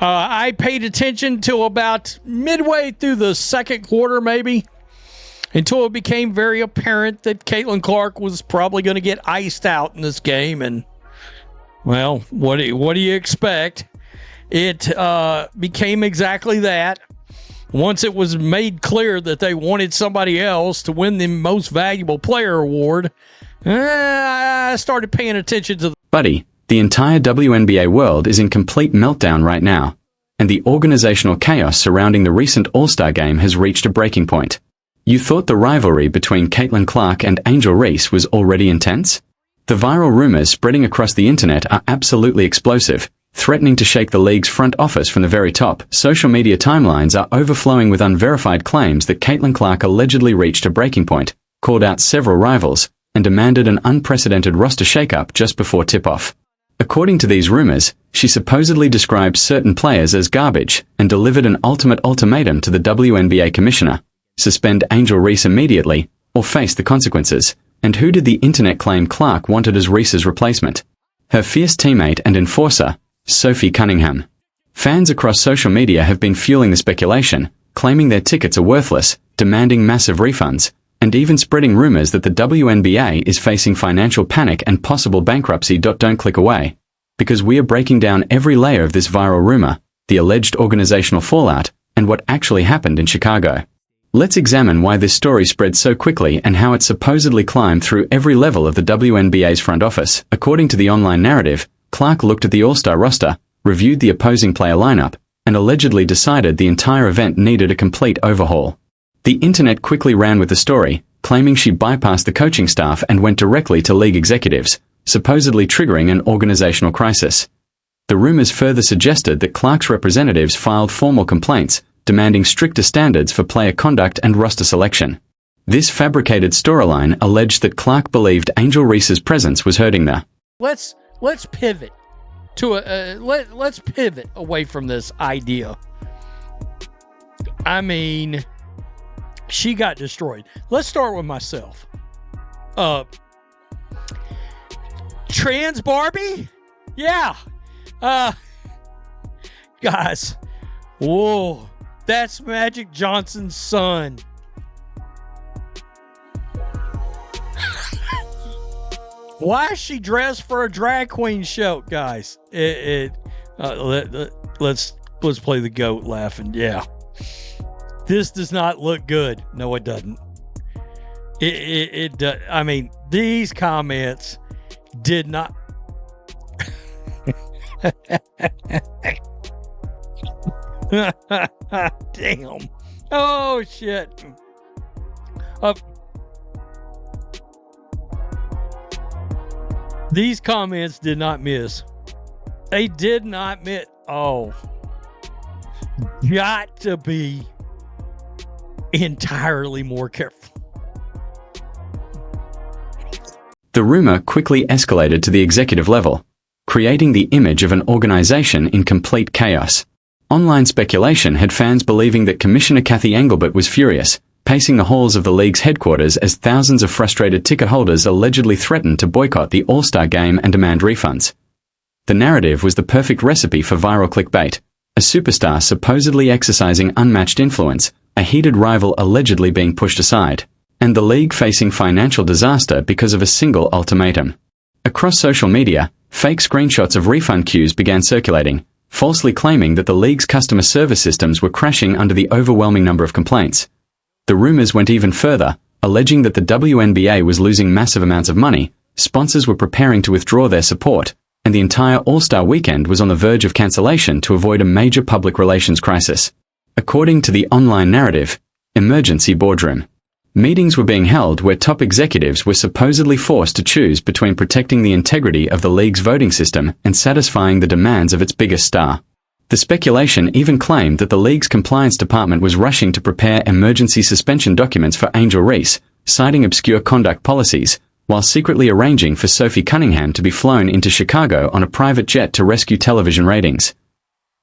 I paid attention till about midway through the second quarter, maybe, until it became very apparent that Caitlin Clark was probably going to get iced out in this game. And, well, what do you expect? It became exactly that. Once it was made clear that they wanted somebody else to win the Most Valuable Player award, I started paying attention to Buddy, the entire WNBA world is in complete meltdown right now, and the organizational chaos surrounding the recent All-Star game has reached a breaking point. You thought the rivalry between Caitlin Clark and Angel Reese was already intense? The viral rumors spreading across the internet are absolutely explosive, threatening to shake the league's front office from the very top. Social media timelines are overflowing with unverified claims that Caitlin Clark allegedly reached a breaking point, called out several rivals, and demanded an unprecedented roster shakeup just before tip-off. According to these rumors, she supposedly described certain players as garbage and delivered an ultimate ultimatum to the WNBA commissioner: suspend Angel Reese immediately, or face the consequences. And who did the internet claim Clark wanted as Reese's replacement? Her fierce teammate and enforcer, Sophie Cunningham. Fans across social media have been fueling the speculation, claiming their tickets are worthless, demanding massive refunds, and even spreading rumors that the WNBA is facing financial panic and possible bankruptcy. Don't click away, because we are breaking down every layer of this viral rumor, the alleged organizational fallout, and what actually happened in Chicago. Let's examine why this story spread so quickly and how it supposedly climbed through every level of the WNBA's front office. According to the online narrative, Clark looked at the All-Star roster, reviewed the opposing player lineup, and allegedly decided the entire event needed a complete overhaul. The internet quickly ran with the story, claiming she bypassed the coaching staff and went directly to league executives, supposedly triggering an organizational crisis. The rumors further suggested that Clark's representatives filed formal complaints, demanding stricter standards for player conduct and roster selection. This fabricated storyline alleged that Clark believed Angel Reese's presence was hurting the Let's pivot to let's pivot away from this idea. I mean, she got destroyed. Let's start with myself. Trans Barbie? Yeah. Guys. Whoa. That's Magic Johnson's son. Why is she dressed for a drag queen show, guys? Let's play the goat laughing. Yeah, this does not look good. No, it doesn't. It does. I mean, these comments did not. Damn. Oh shit. These comments did not miss. They did not miss. Oh. Got to be entirely more careful. The rumor quickly escalated to the executive level, creating the image of an organization in complete chaos. Online speculation had fans believing that Commissioner Kathy Engelbert was furious, pacing the halls of the league's headquarters as thousands of frustrated ticket holders allegedly threatened to boycott the All-Star game and demand refunds. The narrative was the perfect recipe for viral clickbait: a superstar supposedly exercising unmatched influence, a heated rival allegedly being pushed aside, and the league facing financial disaster because of a single ultimatum. Across social media, fake screenshots of refund queues began circulating, falsely claiming that the league's customer service systems were crashing under the overwhelming number of complaints. The rumors went even further, alleging that the WNBA was losing massive amounts of money, sponsors were preparing to withdraw their support, and the entire All-Star weekend was on the verge of cancellation to avoid a major public relations crisis. According to the online narrative, emergency boardroom. Meetings were being held where top executives were supposedly forced to choose between protecting the integrity of the league's voting system and satisfying the demands of its biggest star. The speculation even claimed that the league's compliance department was rushing to prepare emergency suspension documents for Angel Reese, citing obscure conduct policies, while secretly arranging for Sophie Cunningham to be flown into Chicago on a private jet to rescue television ratings.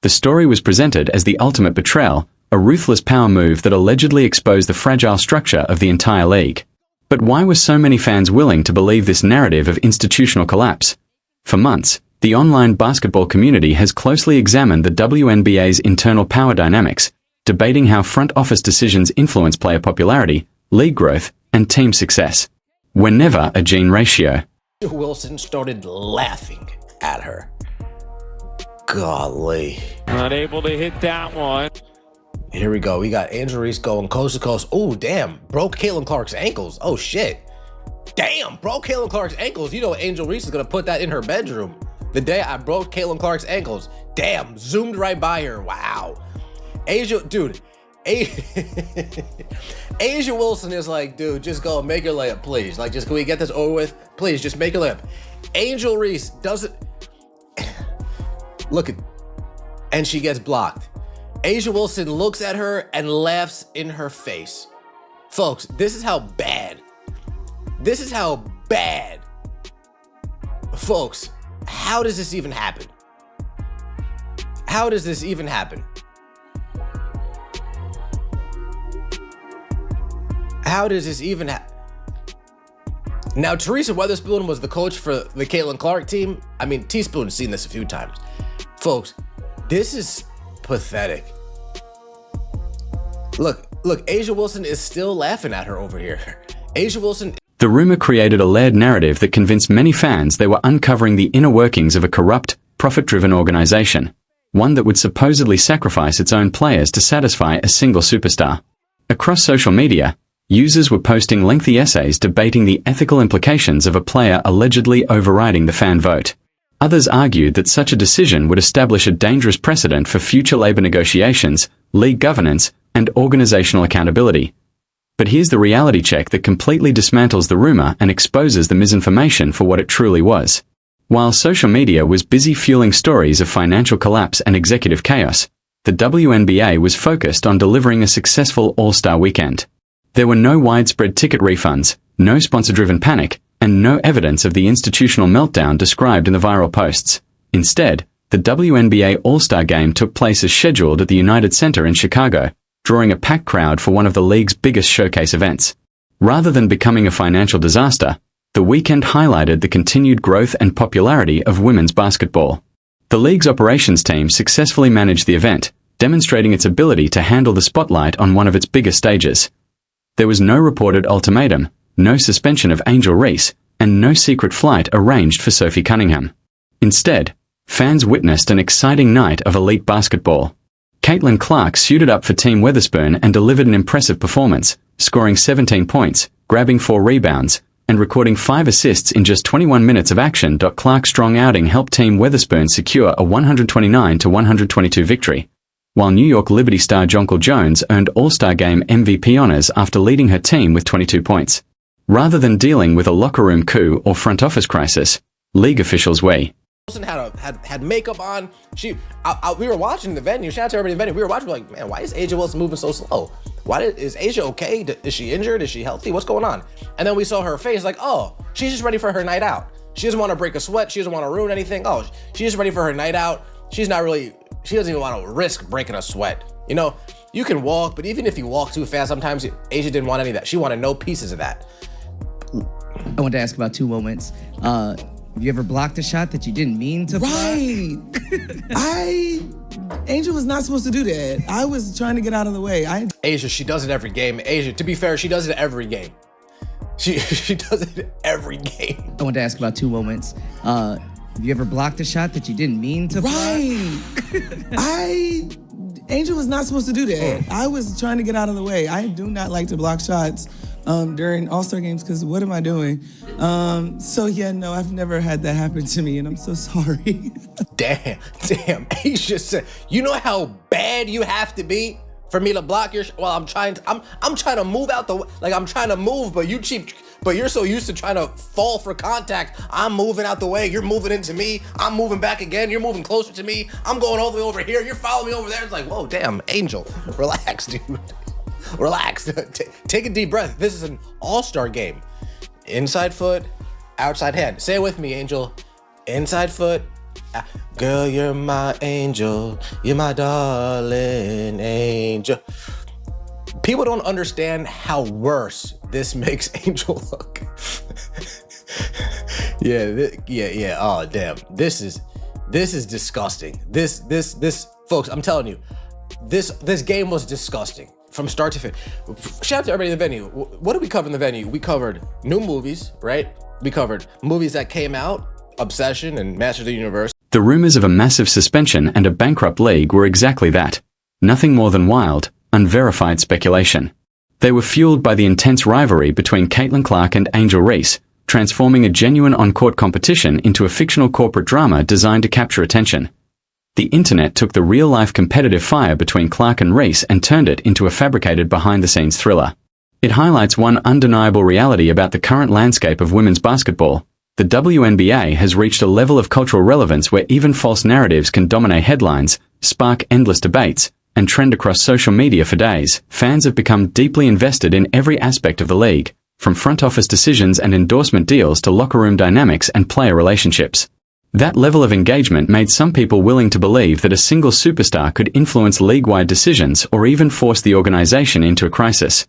The story was presented as the ultimate betrayal, a ruthless power move that allegedly exposed the fragile structure of the entire league. But why were so many fans willing to believe this narrative of institutional collapse? For months, The online basketball community has closely examined the WNBA's internal power dynamics, debating how front office decisions influence player popularity, league growth, and team success. We're never a gene ratio. Wilson started laughing at her. Golly. Not able to hit that one. Here we go. We got Angel Reese going coast to coast. Oh, damn. Broke Caitlin Clark's ankles. Oh, shit. Damn. Broke Caitlin Clark's ankles. You know Angel Reese is going to put that in her bedroom. The day I broke Caitlin Clark's ankles. Damn. Zoomed right by her. Wow. Asia, dude. Asia Wilson is like, dude, just go make your layup, please. Like, just can we get this over with? Please, just make your layup. Angel Reese doesn't. Look at. And she gets blocked. Asia Wilson looks at her and laughs in her face. Folks, this is how bad. This is how bad. Folks, how does this even happen? How does this even happen? How does this even happen? Now, Teresa Weatherspoon was the coach for the Caitlin Clark team. I mean, Teaspoon's seen this a few times. Folks, this is pathetic. Look, Asia Wilson is still laughing at her over here. Asia Wilson. The rumor created a layered narrative that convinced many fans they were uncovering the inner workings of a corrupt, profit-driven organization, one that would supposedly sacrifice its own players to satisfy a single superstar. Across social media, users were posting lengthy essays debating the ethical implications of a player allegedly overriding the fan vote. Others argued that such a decision would establish a dangerous precedent for future labor negotiations, league governance, and organizational accountability. But here's the reality check that completely dismantles the rumor and exposes the misinformation for what it truly was. While social media was busy fueling stories of financial collapse and executive chaos, the WNBA was focused on delivering a successful All-Star weekend. There were no widespread ticket refunds, no sponsor-driven panic, and no evidence of the institutional meltdown described in the viral posts. Instead, the WNBA All-Star Game took place as scheduled at the United Center in Chicago, drawing a packed crowd for one of the league's biggest showcase events. Rather than becoming a financial disaster, the weekend highlighted the continued growth and popularity of women's basketball. The league's operations team successfully managed the event, demonstrating its ability to handle the spotlight on one of its biggest stages. There was no reported ultimatum, no suspension of Angel Reese, and no secret flight arranged for Sophie Cunningham. Instead, fans witnessed an exciting night of elite basketball. Caitlin Clark suited up for Team Weatherspoon and delivered an impressive performance, scoring 17 points, grabbing 4 rebounds, and recording 5 assists in just 21 minutes of action. Clark's strong outing helped Team Weatherspoon secure a 129-122 victory, while New York Liberty star Jonquel Jones earned All-Star Game MVP honors after leading her team with 22 points. Rather than dealing with a locker room coup or front office crisis, league officials weigh. Wilson had makeup on. We were watching the venue. Shout out to everybody in the venue. We were watching, like, man, why is Asia Wilson moving so slow? Is Asia okay? Is she injured? Is she healthy? What's going on? And then we saw her face, like, oh, she's just ready for her night out. She doesn't want to break a sweat. She doesn't want to ruin anything. Oh, she's just ready for her night out. She doesn't even want to risk breaking a sweat. You know, you can walk, but even if you walk too fast, sometimes Asia didn't want any of that. She wanted no pieces of that. I want to ask about 2 moments. Have you ever blocked a shot that you didn't mean to block? Right. Angel was not supposed to do that. I was trying to get out of the way. Asia, she does it every game. Asia, to be fair, she does it every game. She does it every game. I want to ask about 2 moments. Have you ever blocked a shot that you didn't mean to block? Angel was not supposed to do that. I was trying to get out of the way. I do not like to block shots during All-Star games because what am I doing? So yeah, no, I've never had that happen to me, and I'm so sorry. Damn. Asia said, you know how bad you have to be for me to block your shot? Well, I'm trying to move out the way. Like, I'm trying to move, but you're so used to trying to fall for contact. I'm moving out the way. You're moving into me. I'm moving back again. You're moving closer to me. I'm going all the way over here. You're following me over there. It's like, whoa, damn, Angel, relax, dude. Relax. Take a deep breath. This is an all-star game. Inside foot, outside hand. Say it with me, Angel. Inside foot. Girl, you're my angel. You're my darling angel. People don't understand how worse this makes Angel look. Yeah. Oh, damn. This is This is disgusting. This, folks, I'm telling you, this game was disgusting from start to finish. Shout out to everybody in the venue. What did we cover in the venue? We covered new movies, right? We covered movies that came out, Obsession and Masters of the Universe. The rumors of a massive suspension and a bankrupt league were exactly that. Nothing more than wild, unverified speculation. They were fueled by the intense rivalry between Caitlin Clark and Angel Reese, transforming a genuine on-court competition into a fictional corporate drama designed to capture attention. The internet took the real-life competitive fire between Clark and Reese and turned it into a fabricated behind-the-scenes thriller. It highlights one undeniable reality about the current landscape of women's basketball. The WNBA has reached a level of cultural relevance where even false narratives can dominate headlines, spark endless debates, and trend across social media for days. Fans have become deeply invested in every aspect of the league, from front office decisions and endorsement deals to locker room dynamics and player relationships. That level of engagement made some people willing to believe that a single superstar could influence league-wide decisions or even force the organization into a crisis.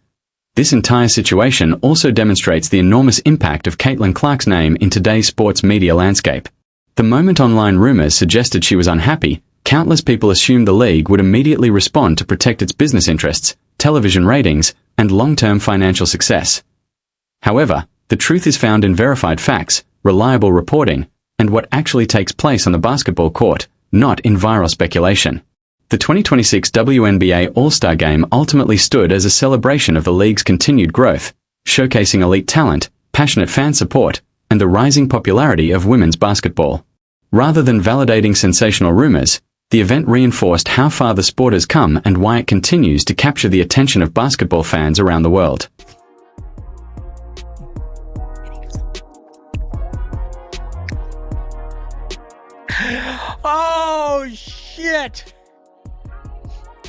This entire situation also demonstrates the enormous impact of Caitlin Clark's name in today's sports media landscape. The moment online rumors suggested she was unhappy, countless people assumed the league would immediately respond to protect its business interests, television ratings, and long-term financial success. However, the truth is found in verified facts, reliable reporting, and what actually takes place on the basketball court, not in viral speculation. The 2026 WNBA All-Star Game ultimately stood as a celebration of the league's continued growth, showcasing elite talent, passionate fan support, and the rising popularity of women's basketball. Rather than validating sensational rumors, the event reinforced how far the sport has come and why it continues to capture the attention of basketball fans around the world. Oh, shit.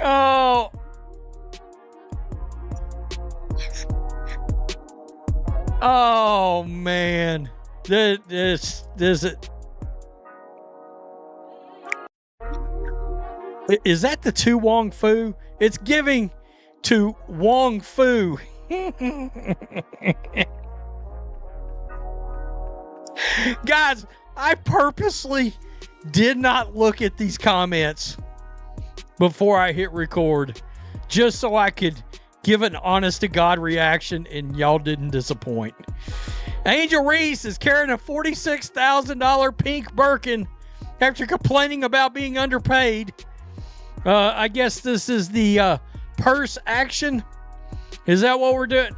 Oh. Oh, man. This is that the To Wong Fu? It's giving to Wong Fu. Guys, I purposely did not look at these comments before I hit record, just so I could give an honest-to-God reaction, and y'all didn't disappoint. Angel Reese is carrying a $46,000 pink Birkin after complaining about being underpaid. I guess this is the purse action. Is that what we're doing?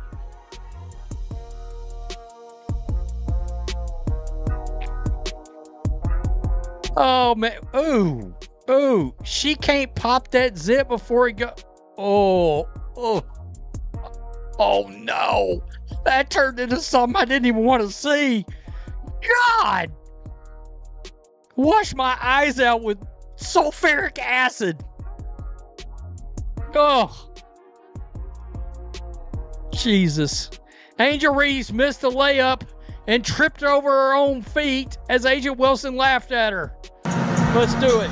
Oh, man. Ooh. Ooh. She can't pop that zip before it go. Oh. Oh. Oh, no. That turned into something I didn't even want to see. God. Wash my eyes out with sulfuric acid. Oh. Jesus. Angel Reese missed the layup and tripped over her own feet as Agent Wilson laughed at her. Let's do it.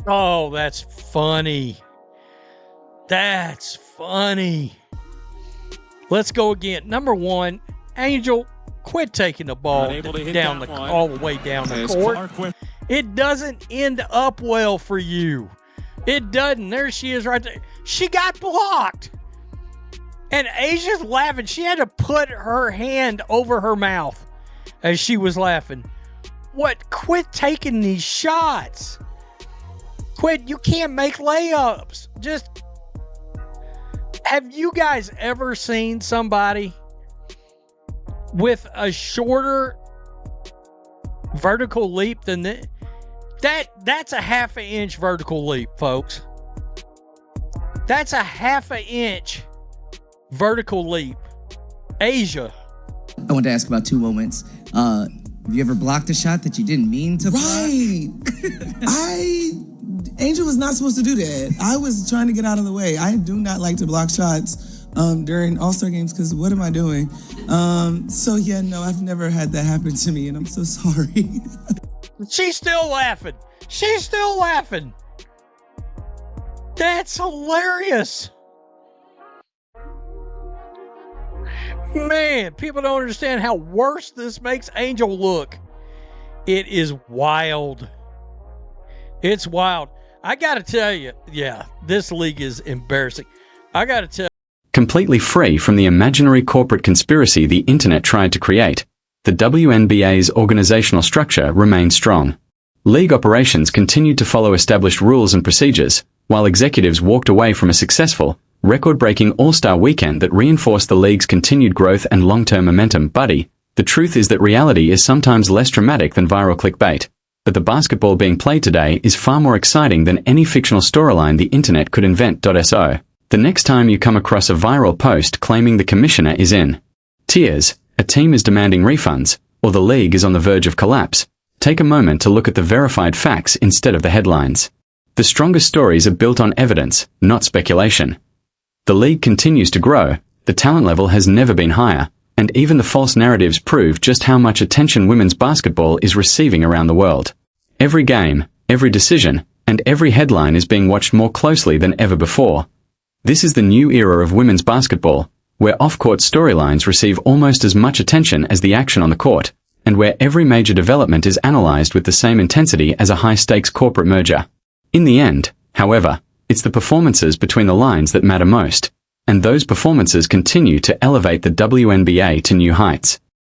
Oh, that's funny. That's funny. Let's go again. Number one, Angel, quit taking the ball down all the way down the court. It doesn't end up well for you. It doesn't. There she is right there. She got blocked. And Asia's laughing. She had to put her hand over her mouth as she was laughing. What? Quit taking these shots. Quit. You can't make layups. Just. Have you guys ever seen somebody with a shorter vertical leap than that? That's a half an inch vertical leap, folks. That's a half an inch vertical leap. Asia. I want to ask about two moments. Have you ever blocked a shot that you didn't mean to block? Right. Angel was not supposed to do that. I was trying to get out of the way. I do not like to block shots during All-Star games because what am I doing? So yeah, no, I've never had that happen to me, and I'm so sorry. She's still laughing. She's still laughing. That's hilarious. Man, people don't understand how worse this makes Angel look. It is wild. It's wild. I gotta tell you, yeah, this league is embarrassing. I gotta tell you. Completely free from the imaginary corporate conspiracy the internet tried to create, the WNBA's organizational structure remained strong. League operations continued to follow established rules and procedures, while executives walked away from a successful, record-breaking All-Star weekend that reinforced the league's continued growth and long-term momentum. Buddy, the truth is that reality is sometimes less dramatic than viral clickbait. But the basketball being played today is far more exciting than any fictional storyline the internet could invent. So, the next time you come across a viral post claiming the commissioner is in tears, a team is demanding refunds, or the league is on the verge of collapse, take a moment to look at the verified facts instead of the headlines. The strongest stories are built on evidence, not speculation. The league continues to grow, the talent level has never been higher, and even the false narratives prove just how much attention women's basketball is receiving around the world. Every game, every decision, and every headline is being watched more closely than ever before. This is the new era of women's basketball, where off-court storylines receive almost as much attention as the action on the court, and where every major development is analyzed with the same intensity as a high-stakes corporate merger. In the end, however, it's the performances between the lines that matter most, and those performances continue to elevate the WNBA to new heights.